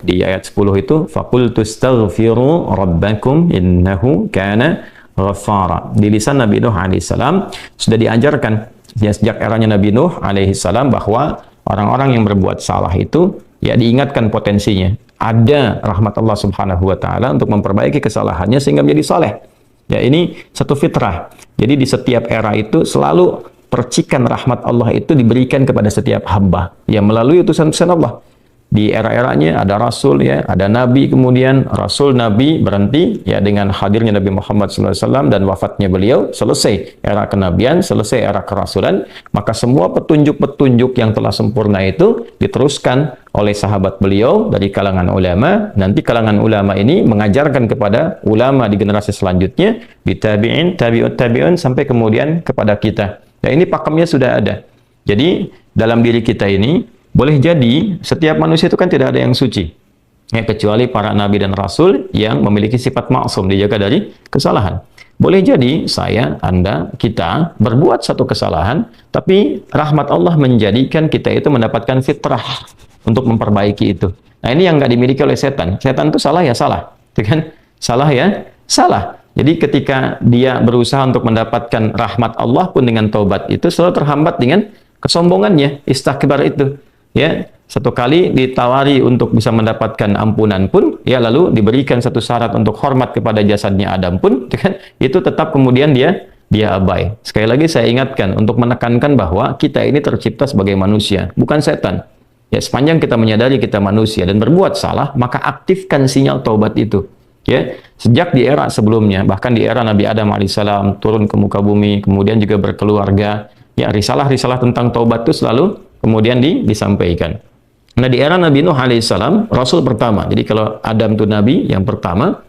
di ayat 10 itu faqultu astaghfiru rabbakum innahu kana ghaffara. Di lisan Nabi Nuh alaihissalam sudah diajarkan ya, sejak eranya Nabi Nuh alaihissalam bahwa orang-orang yang berbuat salah itu ya diingatkan potensinya. Ada rahmat Allah Subhanahu wa taala untuk memperbaiki kesalahannya sehingga menjadi saleh. Ya, ini satu fitrah. Jadi di setiap era itu selalu percikan rahmat Allah itu diberikan kepada setiap hamba ya melalui utusan-utusan Allah. Di era-eranya ada rasul ya, ada nabi, kemudian rasul nabi berhenti ya dengan hadirnya Nabi Muhammad SAW dan wafatnya beliau, selesai era kenabian, selesai era kerasulan, maka semua petunjuk-petunjuk yang telah sempurna itu diteruskan oleh sahabat beliau dari kalangan ulama. Nanti kalangan ulama ini mengajarkan kepada ulama di generasi selanjutnya, di tabi'in, tabi'ut tabi'un, sampai kemudian kepada kita. Ya, ini pakemnya sudah ada. Jadi dalam diri kita ini boleh jadi setiap manusia itu kan tidak ada yang suci ya, kecuali para nabi dan rasul yang memiliki sifat maksum, dijaga dari kesalahan. Boleh jadi saya, Anda, kita berbuat satu kesalahan, tapi rahmat Allah menjadikan kita itu mendapatkan fitrah untuk memperbaiki itu. Nah, ini yang nggak dimiliki oleh setan. Setan itu salah ya salah, kan? Salah ya salah. Jadi ketika dia berusaha untuk mendapatkan rahmat Allah pun dengan taubat itu selalu terhambat dengan kesombongannya, istakbar itu. Ya, satu kali ditawari untuk bisa mendapatkan ampunan pun, ya lalu diberikan satu syarat untuk hormat kepada jasadnya Adam pun, kan, itu tetap kemudian dia abai. Sekali lagi saya ingatkan untuk menekankan bahwa kita ini tercipta sebagai manusia, bukan setan. Ya, sepanjang kita menyadari kita manusia dan berbuat salah, maka aktifkan sinyal taubat itu. Ya, sejak di era sebelumnya, bahkan di era Nabi Adam alaihissalam turun ke muka bumi, kemudian juga berkeluarga, ya risalah-risalah tentang taubat itu selalu kemudian disampaikan. Nah, di era Nabi Nuh alaihissalam, rasul pertama. Jadi kalau Adam itu nabi yang pertama,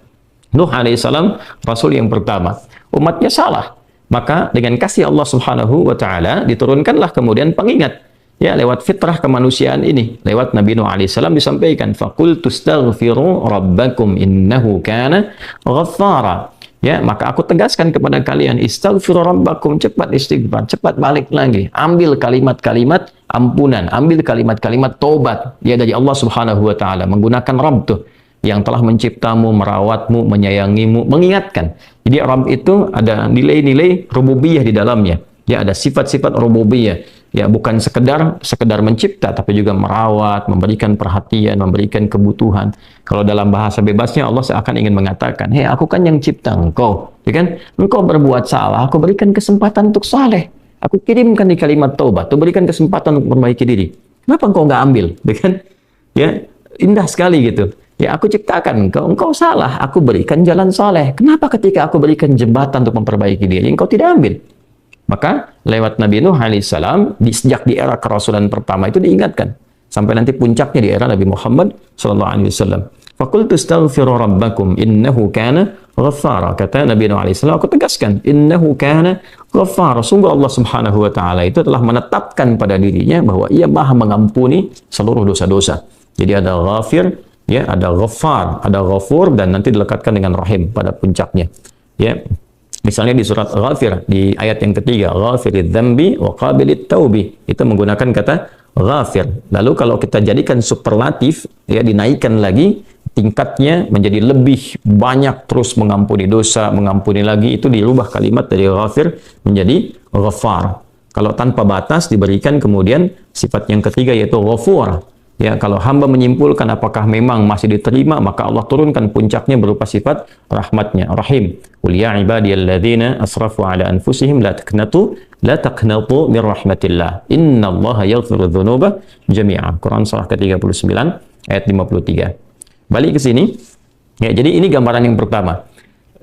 Nuh alaihissalam rasul yang pertama. Umatnya salah. Maka dengan kasih Allah Subhanahu wa taala diturunkanlah kemudian pengingat. Ya, lewat fitrah kemanusiaan ini, lewat Nabi Nuh alaihissalam disampaikan, faqultu astaghfiru rabbakum innahu kana ghaffara. Ya, maka aku tegaskan kepada kalian, istaghfiru rabbakum, cepat istighfar, cepat balik lagi, ambil kalimat-kalimat ampunan, ambil kalimat-kalimat taubat ya dari Allah Subhanahu wa taala, menggunakan Rabb tuh yang telah menciptamu, merawatmu, menyayangimu, mengingatkan. Jadi Rabb itu ada nilai-nilai rububiyah di dalamnya. Ya, ada sifat-sifat rububiyah. Ya, bukan sekedar mencipta, tapi juga merawat, memberikan perhatian, memberikan kebutuhan. Kalau dalam bahasa bebasnya Allah seakan ingin mengatakan, hei, aku kan yang cipta engkau, ya kan? Engkau berbuat salah, aku berikan kesempatan untuk saleh. Aku kirimkan di kalimat taubat, aku berikan kesempatan untuk memperbaiki diri. Kenapa engkau nggak ambil, ya kan? Ya, indah sekali gitu. Ya, aku ciptakan engkau salah, aku berikan jalan saleh. Kenapa ketika aku berikan jembatan untuk memperbaiki diri, engkau tidak ambil? Maka lewat Nabi Nuh alaihissalam sejak di era kerasulan pertama itu diingatkan sampai nanti puncaknya di era Nabi Muhammad sallallahu alaihi wasallam. Faqultu astaghfiru rabbakum innahu kana ghaffara. Kata Nabi Nuh alaihissalam, aku tegaskan, innahu kana ghaffara. Sungguh Allah Subhanahu wa taala itu telah menetapkan pada dirinya bahwa Ia Maha mengampuni seluruh dosa-dosa. Jadi ada ghafir, ya, ada ghaffar, ada ghafur, dan nanti dilekatkan dengan rahim pada puncaknya. Ya. Misalnya di surat Ghafir, di ayat yang ketiga, Ghafiridz dzambi wa qabilit taubi, itu menggunakan kata ghafir. Lalu kalau kita jadikan superlatif, ya, dinaikkan lagi tingkatnya menjadi lebih banyak, terus mengampuni dosa, mengampuni lagi, itu dirubah kalimat dari ghafir menjadi ghaffar. Kalau tanpa batas diberikan kemudian sifat yang ketiga yaitu ghafur. Ya, kalau hamba menyimpulkan apakah memang masih diterima, maka Allah turunkan puncaknya berupa sifat rahmatnya, rahim. Qul ya ibadiyalladzina asrafu ala anfusihim la taqnatu min rahmatillah. Innallaha yaghfiru dzunuba jami'a. Quran surah ke-39 ayat 53. Balik ke sini. Ya, jadi ini gambaran yang pertama.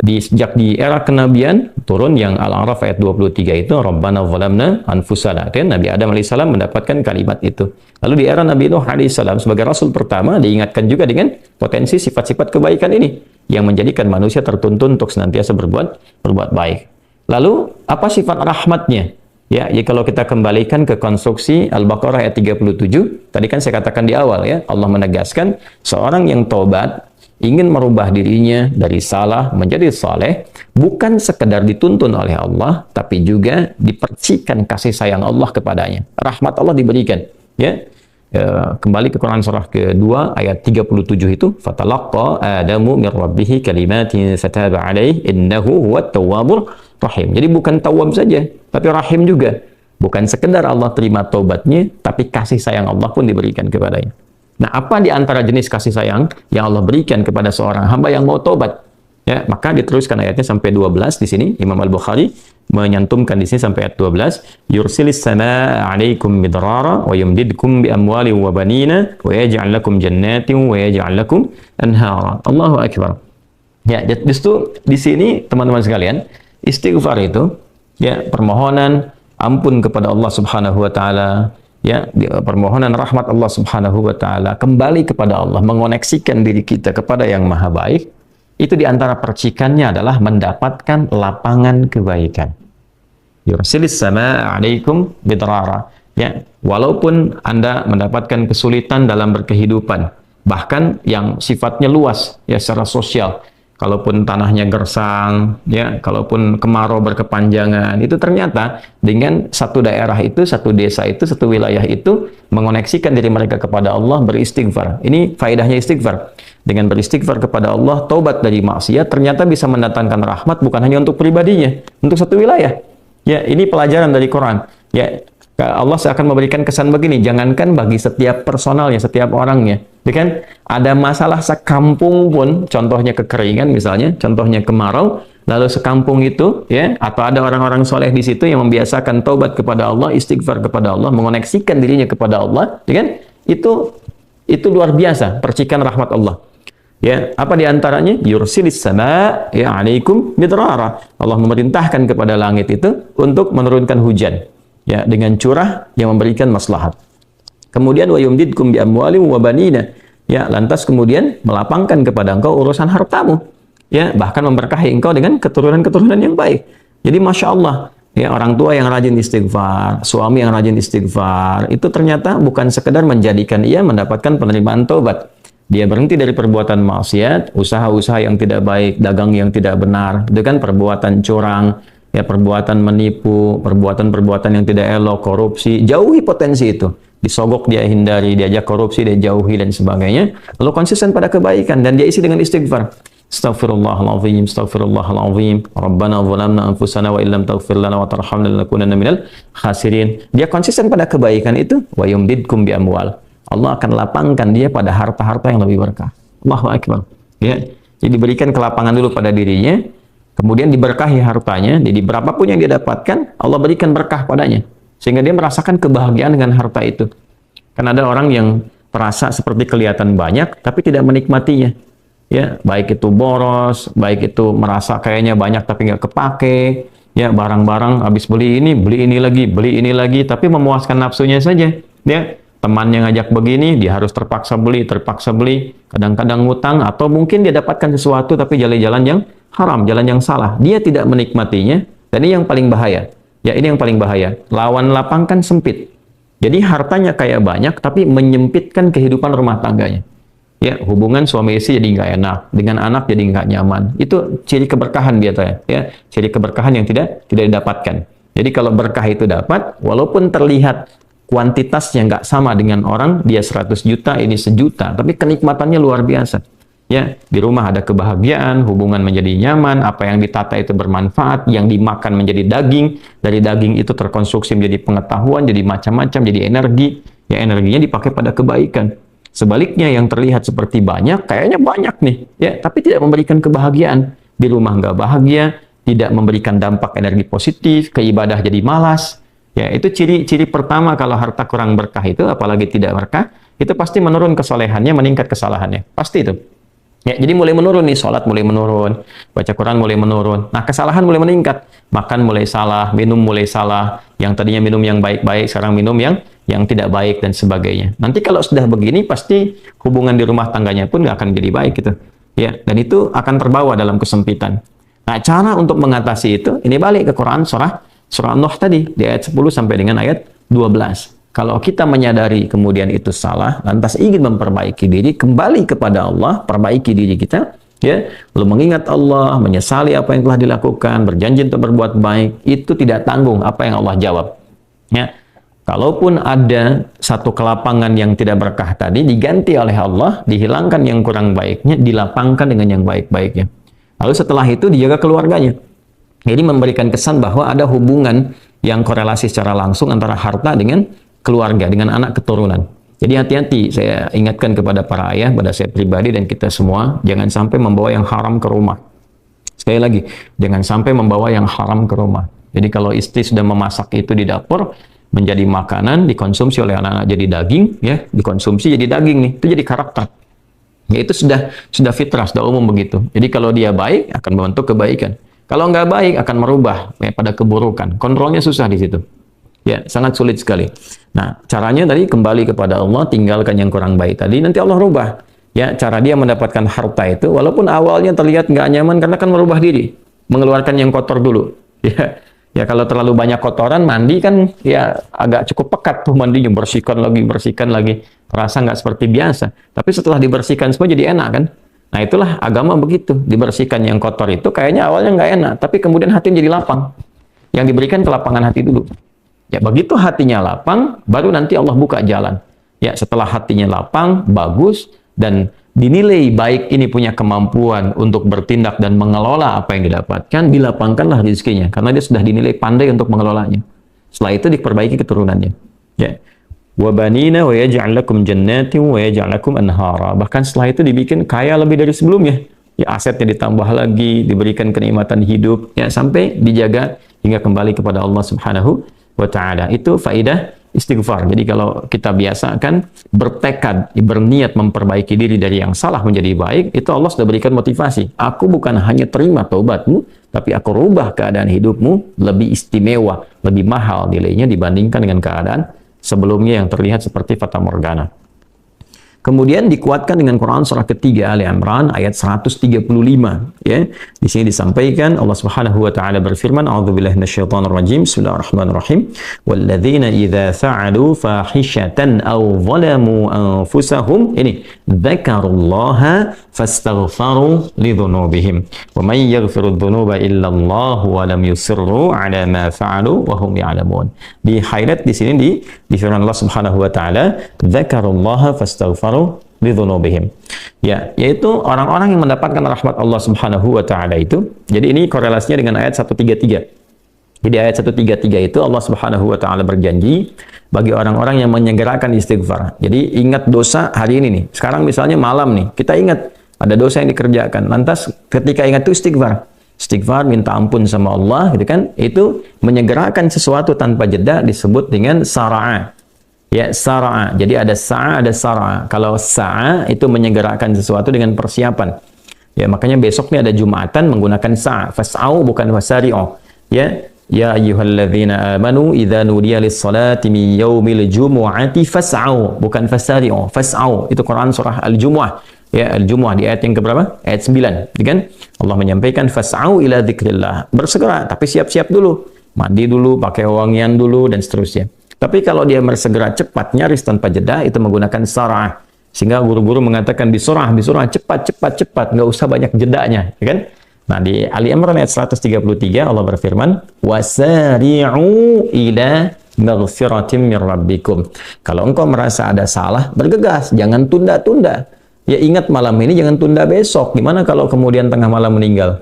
Sejak di era kenabian turun yang Al-A'raf ayat 23 itu Rabbana zalamna anfusana, kan Nabi Adam alaihissalam mendapatkan kalimat itu. Lalu di era Nabi Nuh alaihissalam sebagai rasul pertama diingatkan juga dengan potensi sifat-sifat kebaikan ini yang menjadikan manusia tertuntun untuk senantiasa berbuat baik. Lalu apa sifat rahmatnya? Ya, kalau kita kembalikan ke konstruksi Al-Baqarah ayat 37, tadi kan saya katakan di awal ya, Allah menegaskan seorang yang taubat ingin merubah dirinya dari salah menjadi saleh, bukan sekedar dituntun oleh Allah, tapi juga dipercikan kasih sayang Allah kepadanya. Rahmat Allah diberikan. Ya, kembali ke Quran surah kedua ayat 37 itu, fatalaqqa Adamu min rabbih kalimatin fataba alaihi innahu huwat tawwabur rahim. Jadi bukan tawwab saja, tapi rahim juga. Bukan sekedar Allah terima taubatnya, tapi kasih sayang Allah pun diberikan kepadanya. Nah, apa di antara jenis kasih sayang yang Allah berikan kepada seorang hamba yang mau taubat? Ya, maka diteruskan ayatnya sampai 12 di sini. Imam Al-Bukhari menyantumkan di sini sampai ayat 12. Yursilis samaa 'alaikum midrara wa yumdidkum bi amwalin wa banina wa yaj'al lakum jannatin wa yaj'al lakum anhara. Allahu akbar. Ya, justru di sini teman-teman sekalian, istighfar itu ya permohonan ampun kepada Allah Subhanahu wa taala, ya, permohonan rahmat Allah Subhanahu wa taala, kembali kepada Allah, mengoneksikan diri kita kepada yang Maha Baik. Itu di antara percikannya adalah mendapatkan lapangan kebaikan. Yursilis samaa 'alaikum bidrara. Ya, walaupun Anda mendapatkan kesulitan dalam berkehidupan, bahkan yang sifatnya luas ya secara sosial. Kalaupun tanahnya gersang, ya, kalaupun kemarau berkepanjangan, itu ternyata dengan satu daerah itu, satu desa itu, satu wilayah itu mengoneksikan diri mereka kepada Allah, beristighfar. Ini faedahnya istighfar. Dengan beristighfar kepada Allah, taubat dari maksiat, ternyata bisa mendatangkan rahmat bukan hanya untuk pribadinya, untuk satu wilayah. Ya, ini pelajaran dari Quran. Ya, Allah akan memberikan kesan begini, jangankan bagi setiap personalnya, setiap orangnya. Ya kan? Ada masalah sekampung pun, contohnya kekeringan misalnya, contohnya kemarau, lalu sekampung itu, ya, atau ada orang-orang soleh di situ yang membiasakan taubat kepada Allah, istighfar kepada Allah, mengoneksikan dirinya kepada Allah, ya kan? Itu luar biasa, percikan rahmat Allah. Ya, apa di antaranya? Yursilis sama ya 'alaikum midrara. Allah memerintahkan kepada langit itu untuk menurunkan hujan. Ya, dengan curah yang memberikan maslahat. Kemudian wa yumdidkum bi amwalin wa banina. Ya, lantas kemudian melapangkan kepada engkau urusan hartamu. Ya, bahkan memberkahi engkau dengan keturunan-keturunan yang baik. Jadi Masya Allah, ya, orang tua yang rajin istighfar, suami yang rajin istighfar, itu ternyata bukan sekedar menjadikan ia mendapatkan penerimaan taubat. Dia berhenti dari perbuatan maksiat, usaha-usaha yang tidak baik, dagang yang tidak benar, itu kan perbuatan curang, ya, perbuatan menipu, perbuatan-perbuatan yang tidak elok, korupsi, jauhi potensi itu. Disogok dia hindari, diajak korupsi dia jauhi dan sebagainya. Lalu konsisten pada kebaikan dan dia isi dengan istighfar. Astaghfirullahaladzim, astaghfirullahaladzim. Rabbana zalamna anfusana wa illam taghfir lana wa tarhamna lanakunanna minal khasirin. Dia konsisten pada kebaikan itu, wa yumdidkum bi amwal. Allah akan lapangkan dia pada harta-harta yang lebih berkah. Allahu akbar. Ya. Jadi diberikan kelapangan dulu pada dirinya, kemudian diberkahi hartanya. Jadi berapapun yang dia dapatkan, Allah berikan berkah padanya. Sehingga dia merasakan kebahagiaan dengan harta itu. Karena ada orang yang terasa seperti kelihatan banyak, tapi tidak menikmatinya. Ya, baik itu boros, baik itu merasa kayaknya banyak tapi nggak kepake. Ya, barang-barang habis beli ini lagi, tapi memuaskan nafsunya saja. Ya, temannya ngajak begini, dia harus terpaksa beli. Kadang-kadang ngutang, atau mungkin dia dapatkan sesuatu tapi jalan-jalan yang haram, jalan yang salah. Dia tidak menikmatinya, dan ini yang paling bahaya. Ya, ini yang paling bahaya. Lawan lapang kan sempit. Jadi hartanya kayak banyak, tapi menyempitkan kehidupan rumah tangganya. Ya, hubungan suami istri jadi nggak enak, dengan anak jadi nggak nyaman. Itu ciri keberkahan biasanya. Ya, ciri keberkahan yang tidak didapatkan. Jadi kalau berkah itu dapat, walaupun terlihat kuantitasnya nggak sama dengan orang, dia 100 juta, ini 1 juta, tapi kenikmatannya luar biasa. Ya, di rumah ada kebahagiaan, hubungan menjadi nyaman, apa yang ditata itu bermanfaat, yang dimakan menjadi daging, dari daging itu terkonstruksi menjadi pengetahuan, jadi macam-macam, jadi energi, ya energinya dipakai pada kebaikan. Sebaliknya yang terlihat seperti banyak, kayaknya banyak nih, ya, tapi tidak memberikan kebahagiaan. Di rumah nggak bahagia, tidak memberikan dampak energi positif, ke ibadah jadi malas. Ya, itu ciri pertama kalau harta kurang berkah itu, apalagi tidak berkah, itu pasti menurun kesolehannya, meningkat kesalahannya. Pasti itu. Ya, jadi mulai menurun nih, sholat mulai menurun, baca Quran mulai menurun. Nah, kesalahan mulai meningkat. Makan mulai salah, minum mulai salah. Yang tadinya minum yang baik-baik, sekarang minum yang tidak baik dan sebagainya. Nanti kalau sudah begini, pasti hubungan di rumah tangganya pun nggak akan jadi baik gitu. Ya, dan itu akan terbawa dalam kesempitan. Nah, cara untuk mengatasi itu, ini balik ke Quran surah Nuh tadi, di ayat 10 sampai dengan ayat 12. Kalau kita menyadari kemudian itu salah, lantas ingin memperbaiki diri, kembali kepada Allah, perbaiki diri kita, ya, lalu mengingat Allah, menyesali apa yang telah dilakukan, berjanji untuk berbuat baik, itu tidak tanggung apa yang Allah jawab. Ya, Kalaupun ada satu kelapangan yang tidak berkah tadi, diganti oleh Allah, dihilangkan yang kurang baiknya, dilapangkan dengan yang baik-baiknya. Lalu setelah itu dijaga keluarganya. Jadi memberikan kesan bahwa ada hubungan yang korelasi secara langsung antara harta dengan keluarga, dengan anak keturunan. Jadi hati-hati, saya ingatkan kepada para ayah, pada saya pribadi dan kita semua, jangan sampai membawa yang haram ke rumah. Sekali lagi, jangan sampai membawa yang haram ke rumah. Jadi kalau istri sudah memasak itu di dapur, menjadi makanan, dikonsumsi oleh anak-anak jadi daging, ya, dikonsumsi jadi daging nih, itu jadi karakter. Ya, itu sudah fitrah, sudah umum begitu. Jadi kalau dia baik, akan membentuk kebaikan. Kalau nggak baik, akan merubah ya, pada keburukan. Kontrolnya susah di situ. Ya, sangat sulit sekali. Nah, caranya tadi kembali kepada Allah, tinggalkan yang kurang baik tadi, nanti Allah rubah. Ya, cara dia mendapatkan harta itu, walaupun awalnya terlihat nggak nyaman, karena kan merubah diri, mengeluarkan yang kotor dulu. Ya, ya kalau terlalu banyak kotoran, mandi kan ya agak cukup pekat tuh mandinya, bersihkan lagi, terasa nggak seperti biasa. Tapi setelah dibersihkan semua jadi enak kan? Nah itulah agama begitu, dibersihkan yang kotor itu kayaknya awalnya nggak enak, tapi kemudian hati jadi lapang. Yang diberikan kelapangan hati dulu. Ya begitu hatinya lapang, baru nanti Allah buka jalan. Ya setelah hatinya lapang, bagus, dan dinilai baik ini punya kemampuan untuk bertindak dan mengelola apa yang didapatkan, dilapangkanlah rezekinya karena dia sudah dinilai pandai untuk mengelolanya. Setelah itu diperbaiki keturunannya. Ya. Wa banina wa yaj'al lakum jannatin wa yaj'al lakum anhara. Bahkan setelah itu dibikin kaya lebih dari sebelumnya. Ya asetnya ditambah lagi, diberikan kenikmatan hidup, ya sampai dijaga hingga kembali kepada Allah Subhanahu wa taala. Itu faidah istighfar. Jadi kalau kita biasakan bertekad, berniat memperbaiki diri dari yang salah menjadi baik, itu Allah sudah berikan motivasi. Aku bukan hanya terima taubatmu, tapi aku rubah keadaan hidupmu lebih istimewa, lebih mahal nilainya dibandingkan dengan keadaan sebelumnya yang terlihat seperti fata morgana. Kemudian dikuatkan dengan Quran surah ketiga Ali Imran ayat 135 ya. Di sini disampaikan Allah Subhanahu wa taala berfirman, a'udzubillahi minasyaitonir rajim. Bismillahirrahmanirrahim. Walladzina idza fa'alu fahishatan aw zalamu anfusahum ini dzakarullaha fastaghfaru lidzunubihim. Wa may yaghfiru dzunuba illa Allah wa lam yusirru 'ala ma fa'alu wa hum ya'lamun. Di highlight di sini di firman Allah Subhanahu wa taala, dzakarullaha fastaghfaru lidzunubihim. Ya, yaitu orang-orang yang mendapatkan rahmat Allah Subhanahu wa taala itu. Jadi ini korelasinya dengan ayat 133. Jadi ayat 133 itu Allah Subhanahu wa taala berjanji bagi orang-orang yang menyegerakan istighfar. Jadi ingat dosa hari ini nih. Sekarang misalnya malam nih, kita ingat ada dosa yang dikerjakan. Lantas ketika ingat itu istighfar. Istighfar minta ampun sama Allah gitu kan. Itu menyegerakan sesuatu tanpa jeda disebut dengan sara'a. Ya, sara'a. Jadi ada sa'a, ada sara'a. Kalau sa'a itu menyegerakan sesuatu dengan persiapan. Ya, makanya besok nih ada Jumatan menggunakan sa'a. Fas'au bukan wasari'u. Ya, ya ayyuhalladzina amanu idza nudiya lis-salati min yaumil jumu'ati fas'au, bukan fasari'u. Fas'au itu Quran surah Al-Jumu'ah. Ya, Al-Jumu'ah di ayat yang keberapa? Ayat 9. Kan? Allah menyampaikan fas'au ila dzikrillah. Bersegera, tapi siap-siap dulu. Mandi dulu, pakai wangian dulu dan seterusnya. Tapi kalau dia bersegera cepat, nyaris tanpa jeda, itu menggunakan sarah. Sehingga guru-guru mengatakan bisurah, cepat, nggak usah banyak jedanya, ya kan? Nah, di Ali Imran ayat 133 Allah berfirman, "Wasari'u ila maghfiratin min rabbikum." Kalau engkau merasa ada salah, bergegas, jangan tunda-tunda. Ya ingat malam ini, jangan tunda besok. Gimana kalau kemudian tengah malam meninggal?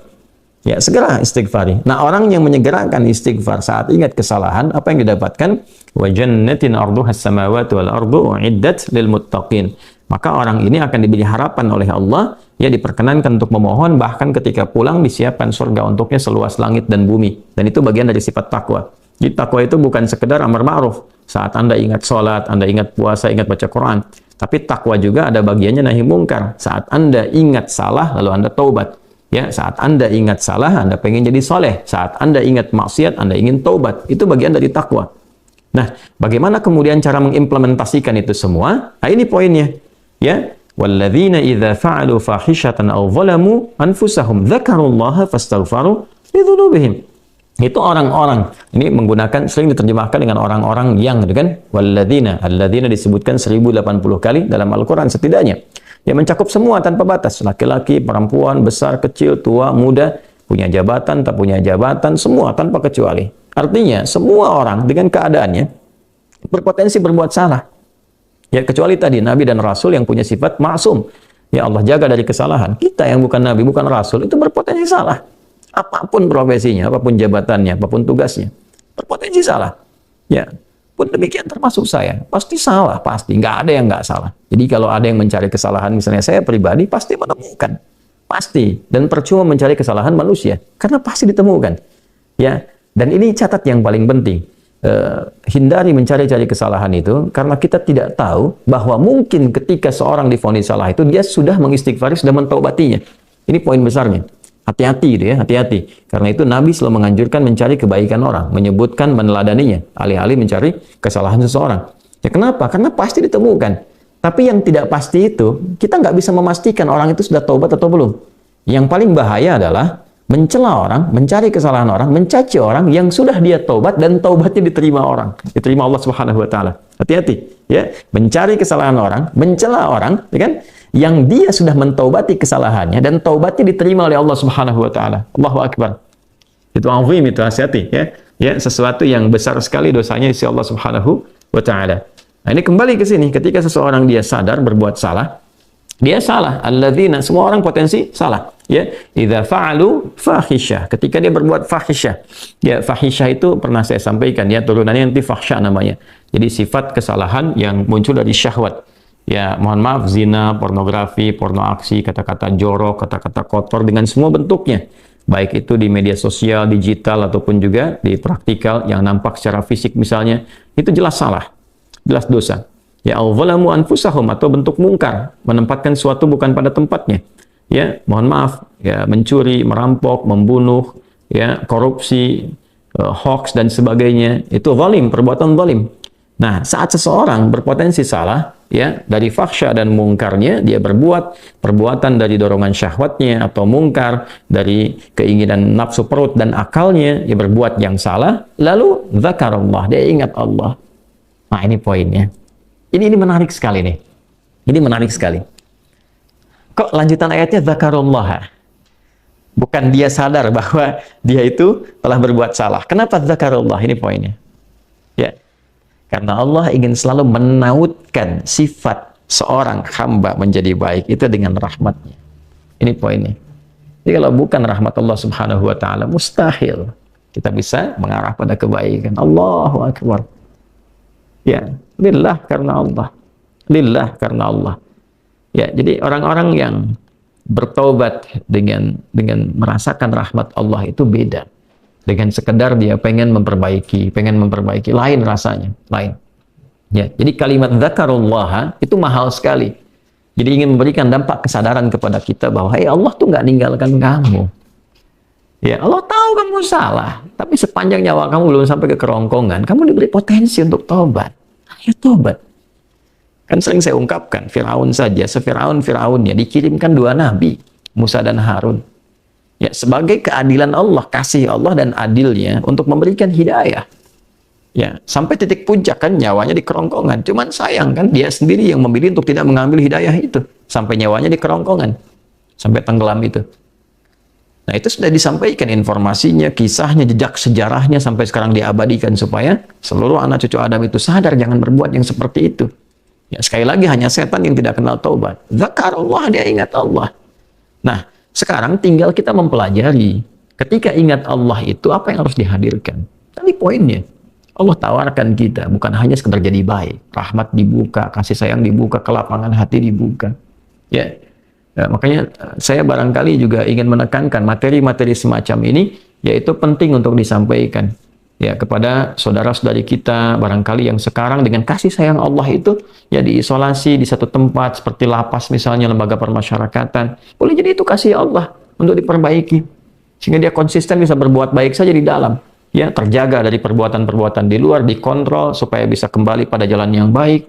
Ya, segera istighfari. Nah, orang yang menyegerakan istighfar saat ingat kesalahan, apa yang didapatkan? Wa jannatin arduhas samawati wal ardu uiddat lil muttaqin. Maka orang ini akan diberi harapan oleh Allah, ya diperkenankan untuk memohon, bahkan ketika pulang disiapkan surga untuknya seluas langit dan bumi. Dan itu bagian dari sifat takwa. Jadi takwa itu bukan sekedar amar ma'ruf. Saat Anda ingat sholat, Anda ingat puasa, ingat baca Quran. Tapi takwa juga ada bagiannya nahi mungkar. Saat Anda ingat salah, lalu Anda taubat. Ya, saat Anda ingat salah, Anda pengen jadi soleh. Saat Anda ingat maksiat, Anda ingin taubat. Itu bagian dari takwa. Nah, bagaimana kemudian cara mengimplementasikan itu semua? Nah, ini poinnya. Ya, walladzina idza fa'alu fahishatan aw zalamu anfusahum dzakarullaha fastaghfaru lidzunubihim. Itu orang-orang. Ini menggunakan, sering diterjemahkan dengan orang-orang yang, gitu kan? Walladzina, alladzina disebutkan 1080 kali dalam Al-Quran setidaknya. Ya mencakup semua tanpa batas, laki-laki, perempuan, besar, kecil, tua, muda, punya jabatan, tak punya jabatan, semua tanpa kecuali. Artinya semua orang dengan keadaannya berpotensi berbuat salah. Ya, kecuali tadi Nabi dan Rasul yang punya sifat maksum. Ya, Allah jaga dari kesalahan. Kita yang bukan Nabi, bukan Rasul, itu berpotensi salah. Apapun profesinya, apapun jabatannya, apapun tugasnya, berpotensi salah. Ya, pun demikian termasuk saya. Pasti salah, pasti. Nggak ada yang nggak salah. Jadi kalau ada yang mencari kesalahan, misalnya saya pribadi, pasti menemukan. Pasti. Dan percuma mencari kesalahan manusia. Karena pasti ditemukan. Ya. Dan ini catat yang paling penting. Hindari mencari-cari kesalahan itu, karena kita tidak tahu bahwa mungkin ketika seorang divonis salah itu, dia sudah mengistighfari, sudah mentaubatinya. Ini poin besarnya. Hati-hati gitu ya, hati-hati. Karena itu Nabi selalu menganjurkan mencari kebaikan orang, menyebutkan, meneladaninya, alih-alih mencari kesalahan seseorang. Ya kenapa? Karena pasti ditemukan. Tapi yang tidak pasti itu, kita nggak bisa memastikan orang itu sudah taubat atau belum. Yang paling bahaya adalah mencela orang, mencari kesalahan orang, mencaci orang yang sudah dia taubat dan taubatnya diterima orang, diterima Allah Subhanahu wa taala. Hati-hati ya, mencari kesalahan orang, mencela orang, ya kan? Yang dia sudah mentaubati kesalahannya dan taubatnya diterima oleh Allah Subhanahu wa taala. Allahu akbar. Itu azim, itu hati-hati ya. Ya, sesuatu yang besar sekali dosanya di sisi Allah Subhanahu wa taala. Nah, ini kembali ke sini, ketika seseorang dia sadar berbuat salah, dia salah. Alladzina, semua orang potensi salah. Ya, idza fa'alu fahisyah. Ketika dia berbuat fahisyah. Ya, fahisyah itu pernah saya sampaikan ya, turunannya nanti fahsya namanya. Jadi sifat kesalahan yang muncul dari syahwat. Ya, mohon maaf, zina, pornografi, porno aksi, kata-kata jorok, kata-kata kotor dengan semua bentuknya. Baik itu di media sosial, digital ataupun juga di praktikal yang nampak secara fisik misalnya, itu jelas salah. Jelas dosa. Ya, al-zalamu anfusahum, atau bentuk mungkar, menempatkan suatu bukan pada tempatnya. Ya, mohon maaf, ya, mencuri, merampok, membunuh, ya, korupsi, hoax dan sebagainya, itu zalim, perbuatan zalim. Nah, saat seseorang berpotensi salah, ya, dari fahsya dan mungkarnya, dia berbuat perbuatan dari dorongan syahwatnya atau mungkar, dari keinginan nafsu perut dan akalnya, dia berbuat yang salah, lalu zakarullah, dia ingat Allah. Nah, ini poinnya. Ini menarik sekali nih. Ini menarik sekali. Kok lanjutan ayatnya zakarullah? Bukan dia sadar bahwa dia itu telah berbuat salah. Kenapa zakarullah? Ini poinnya. Ya. Karena Allah ingin selalu menautkan sifat seorang hamba menjadi baik itu dengan rahmatnya. Ini poinnya. Jadi kalau bukan rahmat Allah Subhanahu wa taala, mustahil kita bisa mengarah pada kebaikan. Allahu akbar. Ya, lillah karena Allah. Lillah karena Allah. Ya, jadi orang-orang yang bertaubat dengan merasakan rahmat Allah itu beda. Dengan sekedar dia pengen memperbaiki, lain rasanya, lain. Ya, jadi kalimat zakarullah itu mahal sekali. Jadi ingin memberikan dampak kesadaran kepada kita bahwa Allah tuh nggak ninggalkan kamu. Ya, Allah tahu kamu salah, tapi sepanjang nyawa kamu belum sampai ke kerongkongan, kamu diberi potensi untuk taubat. Ayo taubat. Kan sering saya ungkapkan, Firaun saja, Firaunnya dikirimkan 2 nabi, Musa dan Harun. Ya, sebagai keadilan Allah, kasih Allah dan adilnya untuk memberikan hidayah. Ya, sampai titik puncak kan nyawanya di kerongkongan. Cuman sayang kan dia sendiri yang memilih untuk tidak mengambil hidayah itu. Sampai nyawanya di kerongkongan. Sampai tenggelam itu. Nah, itu sudah disampaikan informasinya, kisahnya, jejak sejarahnya sampai sekarang diabadikan supaya seluruh anak cucu Adam itu sadar jangan berbuat yang seperti itu. Ya, sekali lagi hanya setan yang tidak kenal taubat. Zakarullah, dia ingat Allah. Nah, sekarang tinggal kita mempelajari. Ketika ingat Allah itu apa yang harus dihadirkan? Tadi poinnya. Allah tawarkan kita bukan hanya sekedar jadi baik. Rahmat dibuka, kasih sayang dibuka, kelapangan hati dibuka. Ya. Ya, makanya saya barangkali juga ingin menekankan materi-materi semacam ini, yaitu penting untuk disampaikan. Ya, kepada saudara-saudari kita barangkali yang sekarang dengan kasih sayang Allah itu ya diisolasi di satu tempat seperti lapas misalnya, lembaga permasyarakatan. Boleh jadi itu kasih Allah untuk diperbaiki sehingga dia konsisten bisa berbuat baik saja di dalam, ya, terjaga dari perbuatan-perbuatan di luar, dikontrol supaya bisa kembali pada jalan yang baik.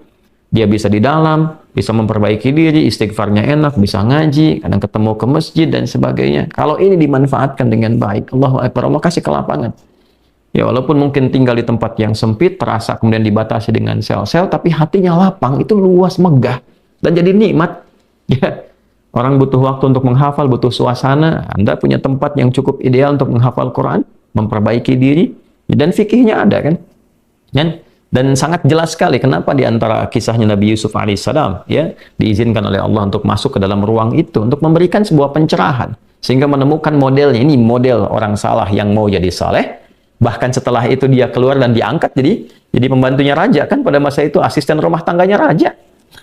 Dia bisa di dalam, bisa memperbaiki diri, istighfarnya enak, bisa ngaji, kadang ketemu ke masjid dan sebagainya. Kalau ini dimanfaatkan dengan baik, Allahu Akbar, Allah kasih kelapangan. Ya, walaupun mungkin tinggal di tempat yang sempit, terasa kemudian dibatasi dengan sel-sel, tapi hatinya lapang, itu luas, megah, dan jadi nikmat. Ya, orang butuh waktu untuk menghafal, butuh suasana. Anda punya tempat yang cukup ideal untuk menghafal Quran, memperbaiki diri, dan fikihnya ada kan? Dan Dan sangat jelas sekali kenapa di antara kisahnya Nabi Yusuf alaihissalam ya diizinkan oleh Allah untuk masuk ke dalam ruang itu untuk memberikan sebuah pencerahan sehingga menemukan modelnya. Ini model orang salah yang mau jadi saleh. Bahkan setelah itu dia keluar dan diangkat jadi pembantunya raja, kan pada masa itu asisten rumah tangganya raja.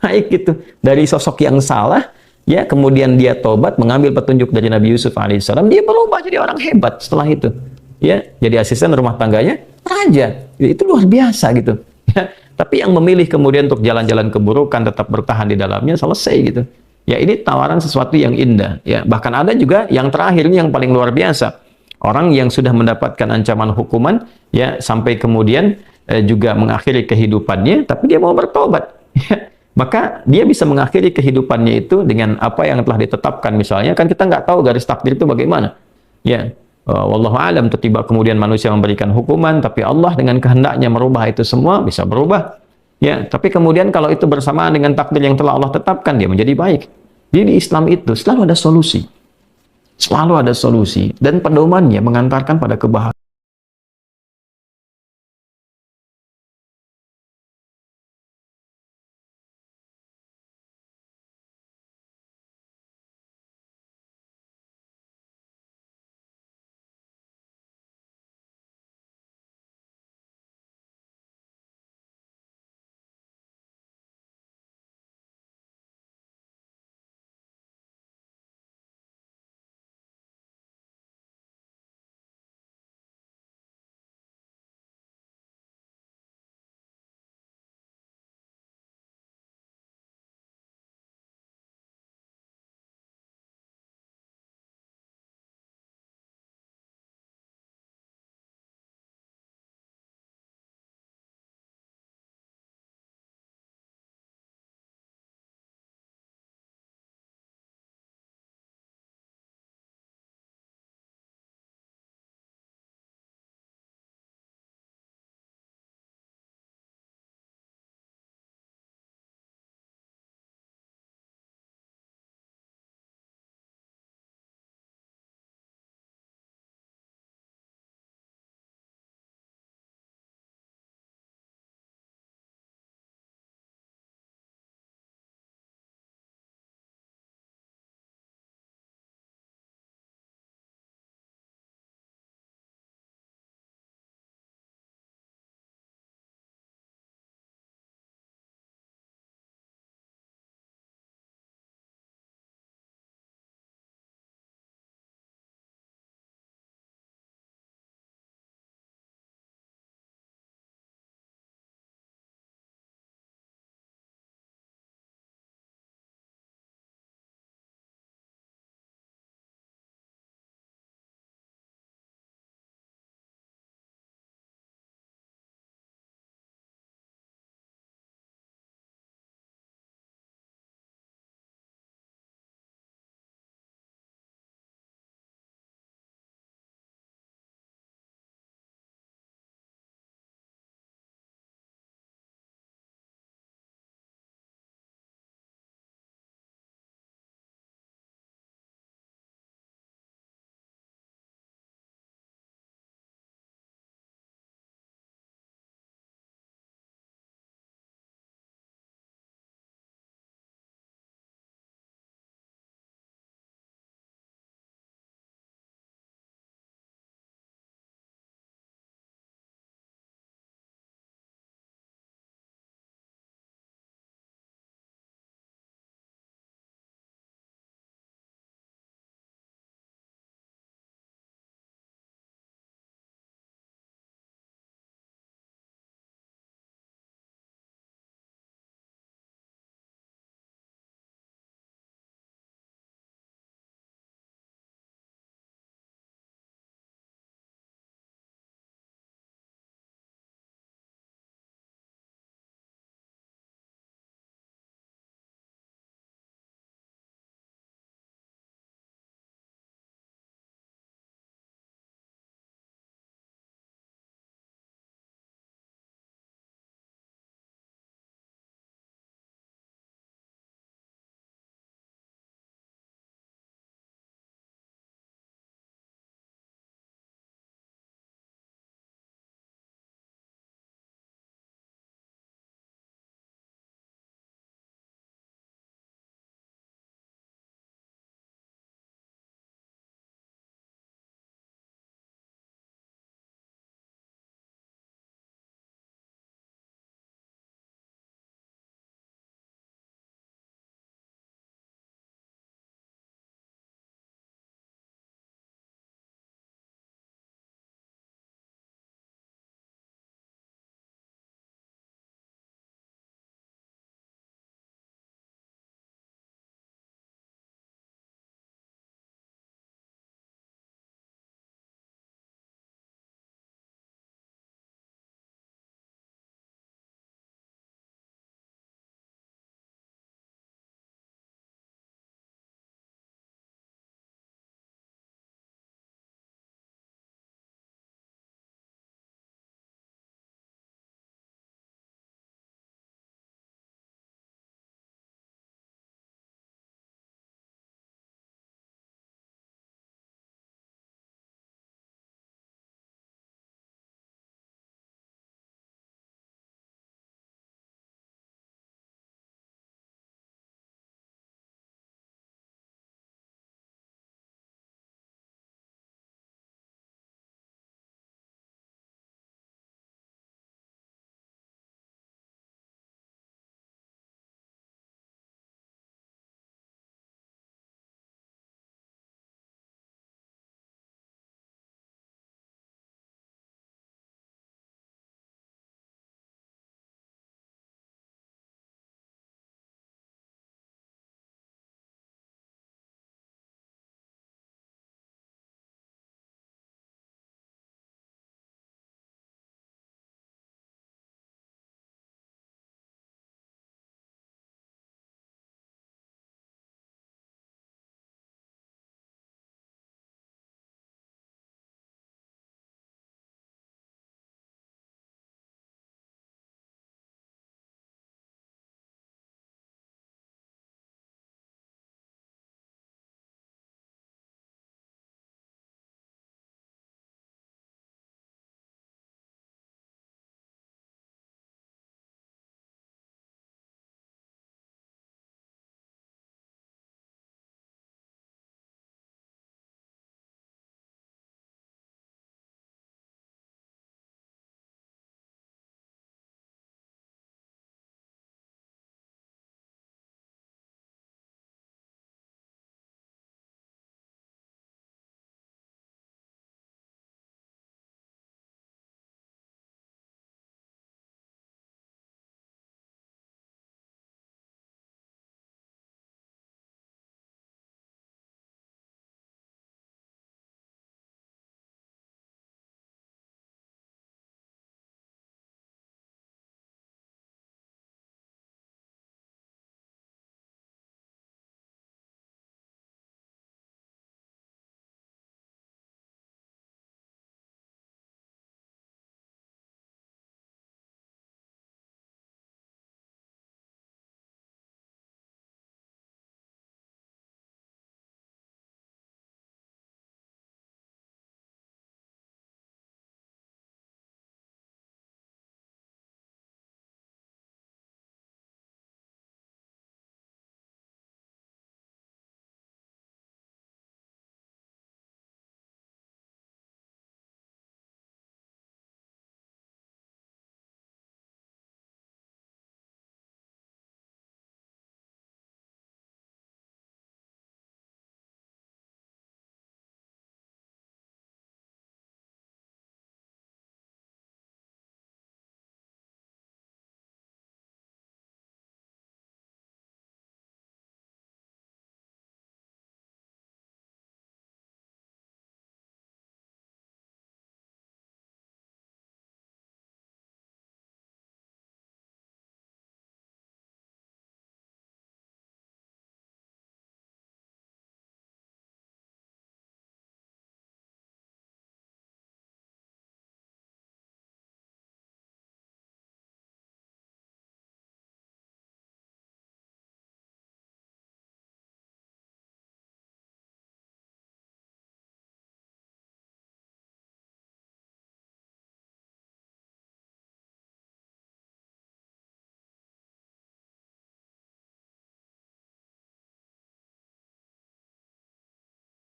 Naik gitu dari sosok yang salah ya, kemudian dia tobat mengambil petunjuk dari Nabi Yusuf alaihissalam, dia berubah jadi orang hebat setelah itu. Ya, jadi asisten rumah tangganya raja. Itu luar biasa gitu. Ya, tapi yang memilih kemudian untuk jalan-jalan keburukan tetap bertahan di dalamnya, selesai gitu. Ya, ini tawaran sesuatu yang indah. Ya, bahkan ada juga yang terakhir ini yang paling luar biasa. Orang yang sudah mendapatkan ancaman hukuman, ya sampai kemudian juga mengakhiri kehidupannya, tapi dia mau bertobat. Ya, maka dia bisa mengakhiri kehidupannya itu dengan apa yang telah ditetapkan. Misalnya, kan kita nggak tahu garis takdir itu bagaimana. Ya. Wallahu alam, tiba kemudian manusia memberikan hukuman, tapi Allah dengan kehendaknya merubah itu semua, bisa berubah. Ya, tapi kemudian kalau itu bersamaan dengan takdir yang telah Allah tetapkan, dia menjadi baik. Jadi di Islam itu selalu ada solusi. Selalu ada solusi dan pedomannya mengantarkan pada kebahagiaan.